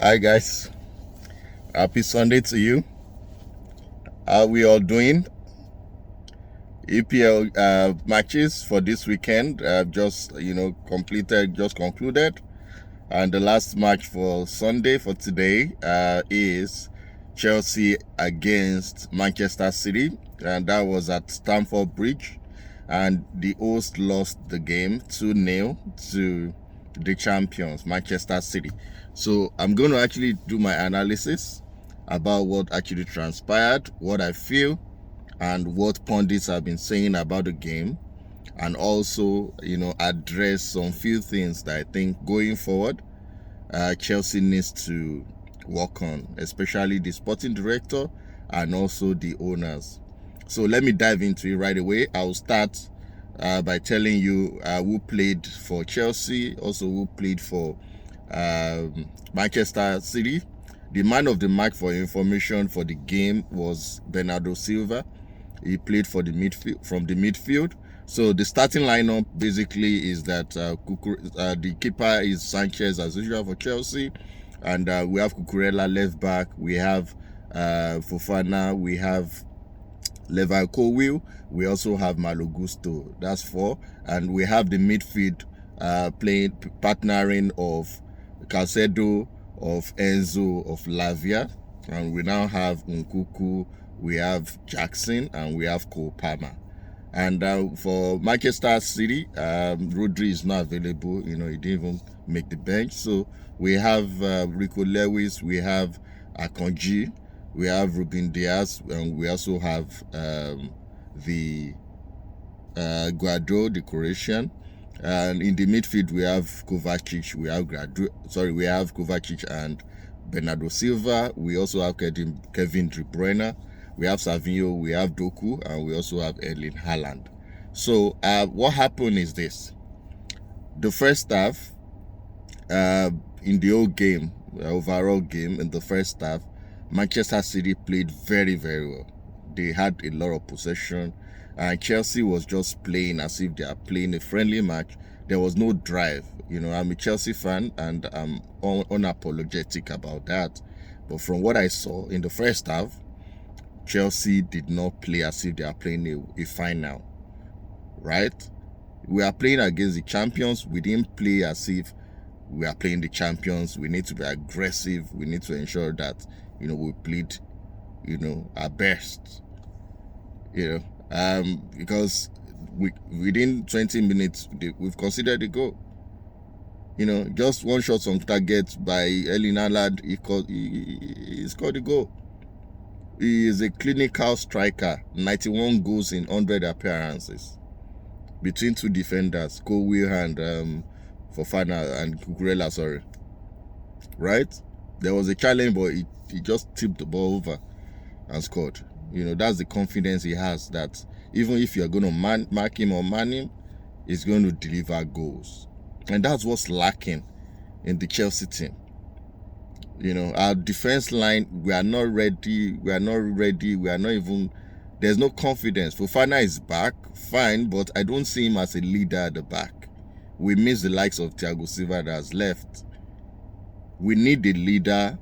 Hi guys, happy Sunday to you. How we all doing? EPL matches for this weekend just concluded, and the last match for Sunday for today is Chelsea against Manchester City, and that was at Stamford Bridge, and the host lost the game 2-0 to the champions Manchester City. So I'm going to actually do my analysis about what actually transpired, what I feel, and what pundits have been saying about the game, and also address some few things that I think going forward Chelsea needs to work on, especially the sporting director and also the owners. So let me dive into it right away. I'll start by telling you who played for Chelsea, also who played for Manchester City. The man of the match for information for the game was Bernardo Silva. He played for the midfield, from the midfield. So the starting lineup basically is that the keeper is Sanchez as usual for Chelsea, and we have Cucurella left back. We have Fofana. We have Leverkusen. We also have Malo Gusto. That's 4, and we have the midfield partnering of Calcedo, of Enzo, of Lavia, and we now have Nkuku. We have Jackson, and we have Cole Palmer. And for Manchester City, Rodri is not available. He didn't even make the bench. So we have Rico Lewis, we have Akanji, we have Ruben Diaz, and we also have the Guado, the Croatian. And in the midfield, we have Kovacic, we have Kovacic and Bernardo Silva. We also have Kevin De Bruyne. We have Savinho, we have Doku, and we also have Erling Haaland. So what happened is this. The first half, in the whole game, overall game, in the first half, Manchester City played very, very well. They had a lot of possession, and Chelsea was just playing as if they are playing a friendly match. There was no drive. I'm a Chelsea fan, and I'm unapologetic about that. But from what I saw in the first half, Chelsea did not play as if they are playing a final, right? We are playing against the champions. We didn't play as if we are playing the champions. We need to be aggressive. We need to ensure that, we played, our best, because within 20 minutes, we've considered a goal. Just one shot on target by Erling Haaland, he scored a goal. He is a clinical striker, 91 goals in 100 appearances between 2 defenders, Cole and Fofana and Cucurella, sorry. Right? There was a challenge, but he just tipped the ball over and scored. That's the confidence he has, that even if you're going to mark him or man him, he's going to deliver goals. And that's what's lacking in the Chelsea team. Our defense line, we are not ready. We are not even, there's no confidence. Fofana is back, fine, but I don't see him as a leader at the back. We miss the likes of Thiago Silva that has left. We need a leader.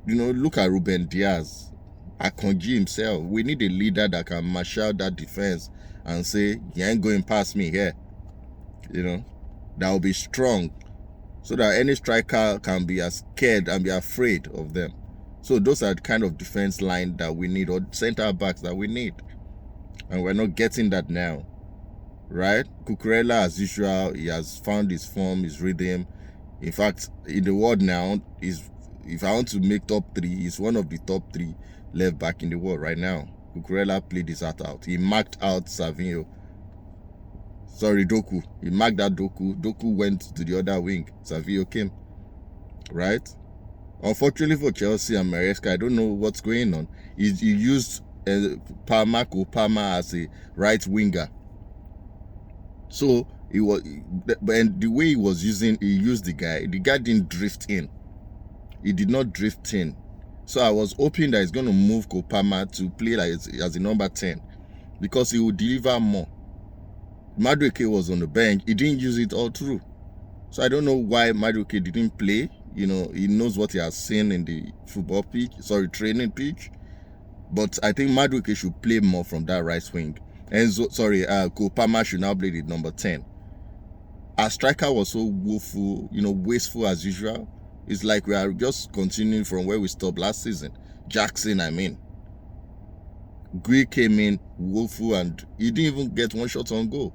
Look at Ruben Diaz, Akanji himself. We need a leader that can marshal that defense and say, you ain't going past me here. That will be strong, so that any striker can be as scared and be afraid of them. So those are the kind of defense line that we need, or center backs that we need. And we're not getting that now, right? Cucurella, as usual, he has found his form, his rhythm. In fact, in the world now, if I want to make top 3, he's one of the top 3 left back in the world right now. Cucurella played his heart out. He marked out Savinho. Sorry, Doku. He marked that Doku. Doku went to the other wing. Savinho came. Right? Unfortunately for Chelsea and Maresca, I don't know what's going on. He used Palmer as a right winger. So he was, and the way he used the guy didn't drift in. He did not drift in. So I was hoping that he's going to move Cole Palmer to play like as a number 10, because he would deliver more. Madueke was on the bench. He didn't use it all through. So I don't know why Madueke didn't play. You know, he knows what he has seen in the football pitch, training pitch. But I think Madueke should play more from that right wing. Cole Palmer should now play the number 10. Our striker was so woeful, wasteful as usual. It's like we are just continuing from where we stopped last season. Jackson, I mean. Gui came in woeful and he didn't even get one shot on goal.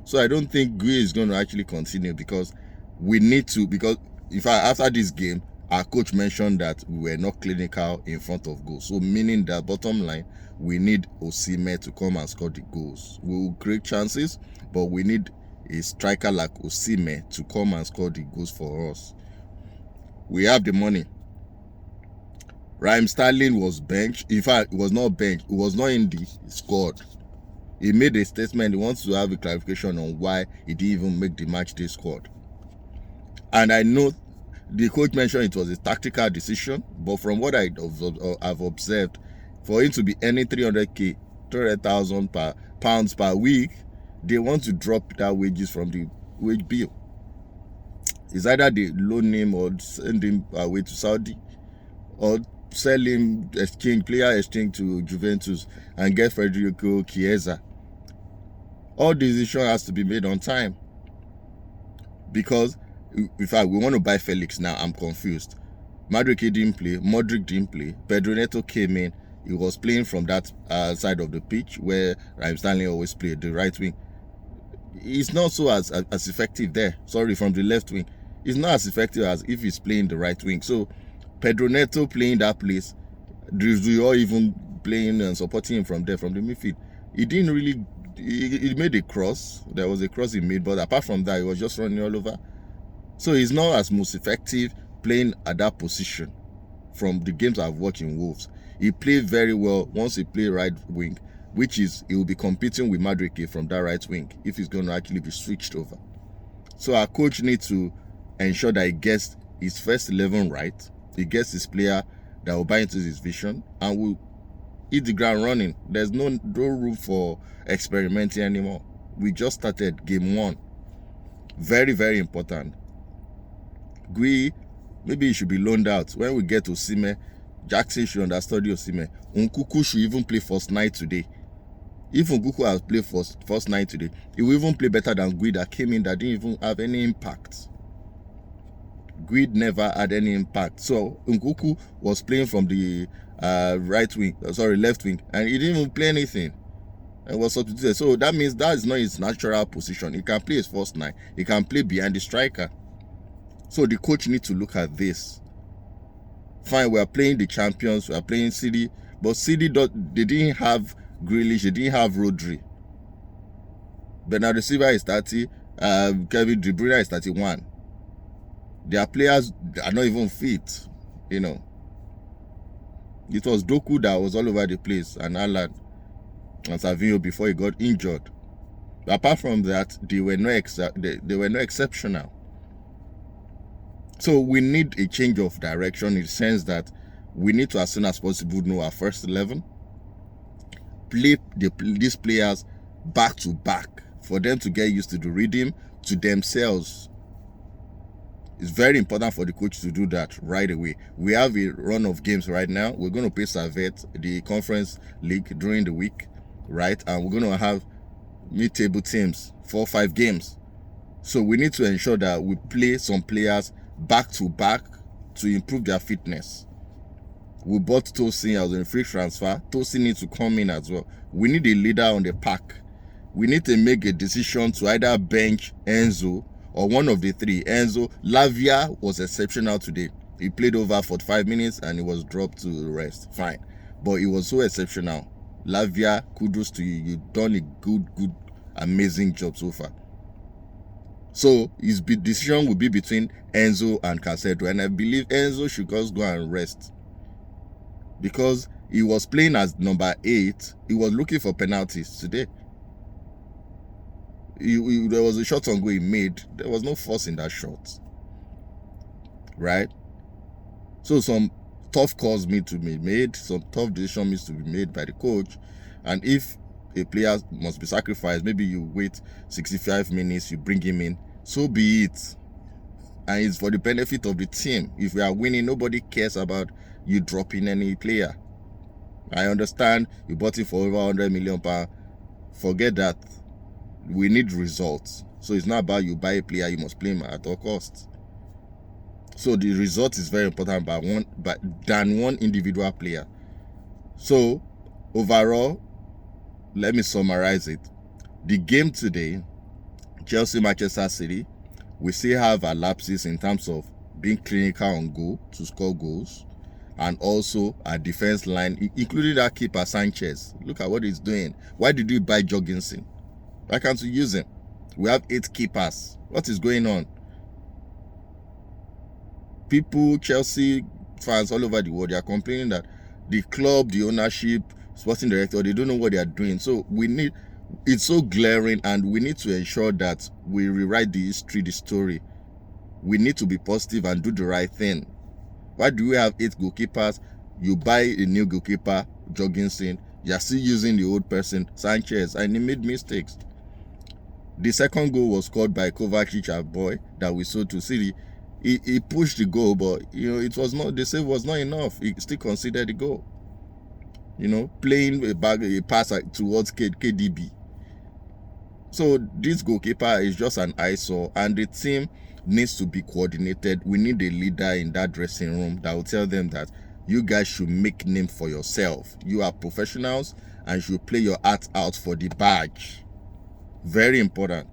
So I don't think Gui is going to actually continue because we need to, because in fact, after this game, our coach mentioned that we were not clinical in front of goal. So meaning that bottom line, we need Osimhen to come and score the goals. We will create chances, but we need a striker like Osimhen to come and score the goals for us. We have the money. Raheem Sterling was benched. In fact, it was not benched. It was not in the squad. He made a statement. He wants to have a clarification on why he didn't even make the match day squad. And I know the coach mentioned it was a tactical decision, but from what I've observed, for him to be earning 300k, 300,000 pounds per week, they want to drop that wages from the wage bill. It's either they loan him or send him away to Saudi, or sell him, player exchange to Juventus and get Federico Chiesa. All decision has to be made on time. Because, in fact, we want to buy Felix now. I'm confused. Madueke didn't play. Modric didn't play. Pedro Neto came in. He was playing from that side of the pitch where Raheem Sterling always played, the right wing. He's not so as effective there. Sorry, from the left wing. He's not as effective as if he's playing the right wing. So, Pedro Neto playing that place, or even playing and supporting him from there, from the midfield. He didn't really, he made a cross. There was a cross he made, but apart from that, he was just running all over. So he's not as most effective playing at that position from the games I've watched in Wolves. He played very well once he played right wing, which is he will be competing with Madueke from that right wing if he's going to actually be switched over. So our coach needs to ensure that he gets his first 11 right. He gets his player that will buy into his vision and will hit the ground running. There's no room for experimenting anymore. We just started game 1. Very, very important. Gui, maybe he should be loaned out. When we get to Osimhen, Jackson should understudy Osimhen. Nkuku should even play first night today. If Nkuku has played first night today, he will even play better than Gui that came in that didn't even have any impact. Gui never had any impact. So Nkuku was playing from the left wing, and he didn't even play anything. And was substituted. So that means that is not his natural position. He can play his first nine. He can play behind the striker. So the coach needs to look at this. Fine, we are playing the champions, we are playing City, but City they didn't have Grealish, they didn't have Rodri. Bernardo Silva is 30, Kevin De Bruyne is 31. Their players are not even fit, It was Doku that was all over the place, and Alan and Savinho before he got injured. But apart from that, they were no exceptional. So we need a change of direction in the sense that we need to, as soon as possible, know our first 11. Play these players back to back for them to get used to the rhythm to themselves. It's very important for the coach to do that right away. We have a run of games right now. We're going to play Servette, the Conference League, during the week, right? And we're going to have mid-table teams, 4 or 5 games. So we need to ensure that we play some players back to back to improve their fitness. We bought Tosin as a free transfer. Tosin needs to come in as well. We need a leader on the pack. We need to make a decision to either bench Enzo or one of the 3. Enzo, Lavia was exceptional today. He played over 45 minutes and he was dropped to the rest. Fine. But he was so exceptional. Lavia, kudos to you. You've done a good, amazing job so far. So his decision will be between Enzo and Cancelo, and I believe Enzo should just go and rest because he was playing as number 8. He was looking for penalties today. There was a shot on goal he made. There was no force in that shot, right? So some tough calls need to be made. Some tough decisions need to be made by the coach, and if a player must be sacrificed, maybe you wait 65 minutes, you bring him in, so be it. and it's for the benefit of the team. If we are winning, nobody cares about you dropping any player. I understand you bought it for over 100 million pounds. Forget that. We need results. So it's not about you buy a player, you must play him at all costs. So the result is very important than one individual player. So overall, let me summarize it. The game today, Chelsea-Manchester City, we still have our lapses in terms of being clinical on goal to score goals, and also our defense line, including that keeper Sanchez. Look at what he's doing. Why did we buy Jorgensen? Why can't we use him? We have 8 keepers. What is going on? People, Chelsea fans all over the world, they are complaining that the club, the ownership, sporting director, they don't know what they are doing. So it's so glaring, and we need to ensure that we rewrite the history, the story. We need to be positive and do the right thing. Why do we have 8 goalkeepers? You buy a new goalkeeper, Jorgensen, you're still using the old person, Sanchez, and he made mistakes. The second goal was scored by Kovacic, our boy, that we sold to City. He pushed the goal, but it was not, the save was not enough. He still considered the goal. Playing a pass towards KDB. So this goalkeeper is just an eyesore, and the team needs to be coordinated. We need a leader in that dressing room that will tell them that you guys should make name for yourself. You are professionals and should play your heart out for the badge. Very important.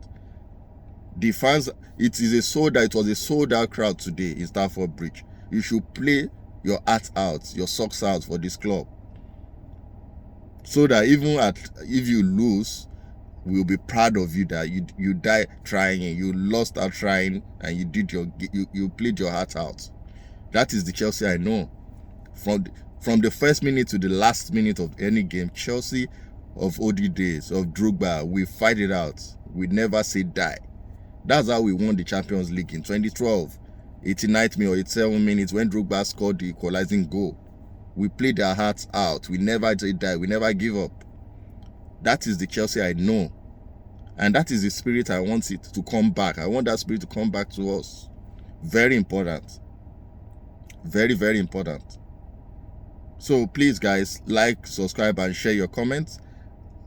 The fans, it was a sold out crowd today in Stamford Bridge. You should play your heart out, your socks out for this club. So that even if you lose, we'll be proud of you that you died trying, you lost out trying, and you played your heart out. That is the Chelsea I know. From the first minute to the last minute of any game, Chelsea of OD days, of Drogba, we fight it out. We never say die. That's how we won the Champions League in 2012. 89th minute or 87 minutes when Drogba scored the equalizing goal. We played our hearts out. We never say die. We never give up. That is the Chelsea I know. And that is the spirit I want it to come back. I want that spirit to come back to us. Very important. Very, very important. So please, guys, like, subscribe, and share your comments.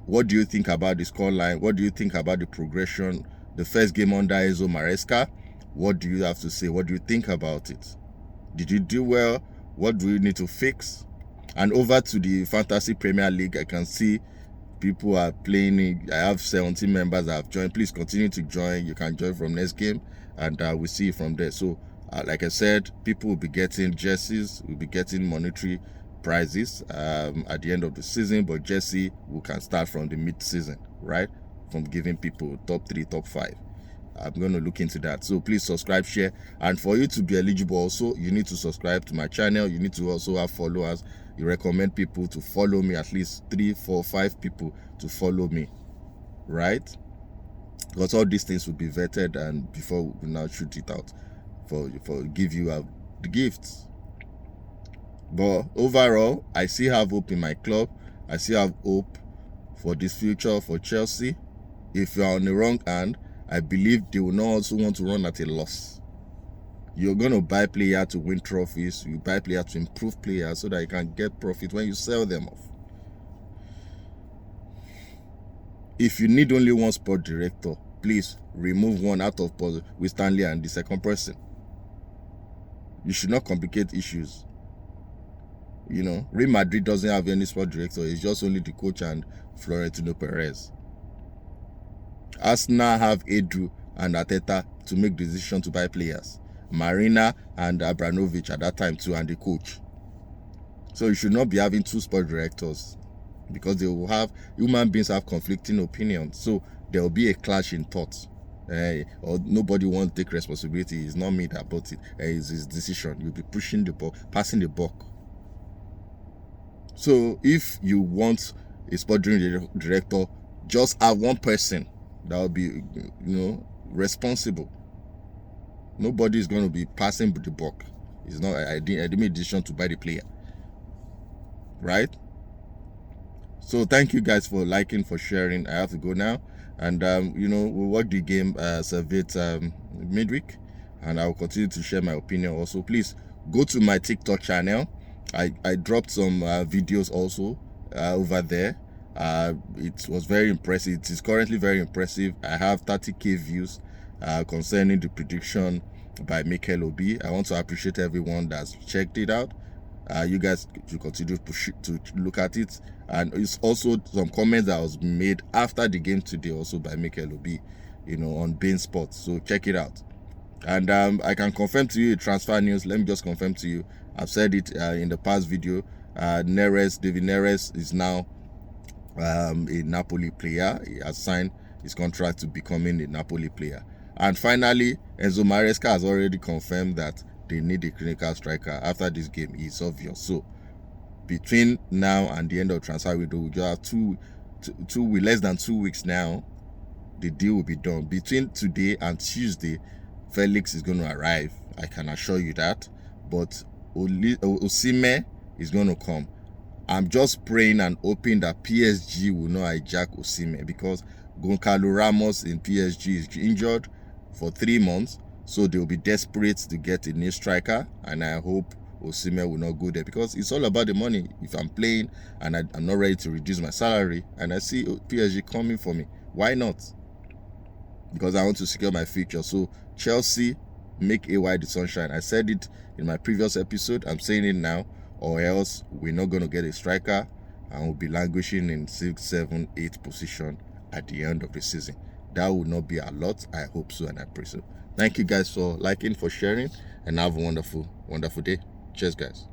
What do you think about the scoreline? What do you think about the progression? The first game under Enzo Maresca? What do you have to say? What do you think about it? Did you do well? What do you need to fix? And over to the Fantasy Premier League, I can see people are playing. I have 17 members that have joined. Please continue to join. You can join from next game, and we'll see you from there. So, like I said, people will be getting jerseys. We'll be getting monetary prizes at the end of the season, but jersey we can start from the mid-season, right? From giving people top 3, top 5. I'm going to look into that. So please subscribe, share, and for you to be eligible also, you need to subscribe to my channel. You need to also have followers. You recommend people to follow me, at least 3, 4, 5 people to follow me, right? Because all these things will be vetted, and before we now shoot it out for give you the gifts. But overall, I still have hope in my club. I still have hope for this future for Chelsea. If you are on the wrong hand, I believe they will not also want to run at a loss. You're going to buy players to win trophies. You buy players to improve players so that you can get profit when you sell them off. If you need only one sport director, please remove one out of puzzle with Stanley and the second person. You should not complicate issues. Real Madrid doesn't have any sport director. It's just only the coach and Florentino Perez. Arsenal have Edu and Arteta to make the decision to buy players. Marina and Abramovich at that time too, and the coach. So you should not be having 2 sport directors, because human beings have conflicting opinions. So there will be a clash in thoughts. Or nobody wants to take responsibility. It's not me that bought it. It's his decision. You'll be pushing the ball, passing the buck. So if you want a sport director, just have one person that will be, responsible. Nobody is going to be passing the buck. It's not. I didn't make a decision to buy the player, right? So thank you guys for liking, for sharing. I have to go now, and we'll watch the game midweek, and I will continue to share my opinion also. Please go to my TikTok channel. I dropped some videos also over there. It was very impressive. It is currently very impressive. I have 30k views concerning the prediction by Mikel Obi. I want to appreciate everyone that's checked it out. You guys should continue to look at it, and it's also some comments that was made after the game today also by Mikel Obi, you know, on Bein Sports. So check it out. And I can confirm to you transfer news. Let me just confirm to you. I've said it in the past video. David Neres is now a Napoli player. He has signed his contract to becoming a Napoli player. And finally, Enzo Maresca has already confirmed that they need a clinical striker after this game. It's obvious. So between now and the end of transfer window, we just have less than 2 weeks now. The deal will be done. Between today and Tuesday, Felix is going to arrive. I can assure you that. But Osimhen is going to come. I'm just praying and hoping that PSG will not hijack Osimhen, because Goncalo Ramos in PSG is injured for 3 months. So they'll be desperate to get a new striker. And I hope Osimhen will not go there, because it's all about the money. If I'm playing and I'm not ready to reduce my salary and I see PSG coming for me, why not? Because I want to secure my future. So Chelsea, make AY the sunshine. I said it in my previous episode. I'm saying it now, or else we're not going to get a striker and we'll be languishing in 6th, 7th, 8th position at the end of the season. That would not be a lot. I hope so, and I pray so. Thank you guys for liking, for sharing, and have a wonderful, wonderful day. Cheers, guys.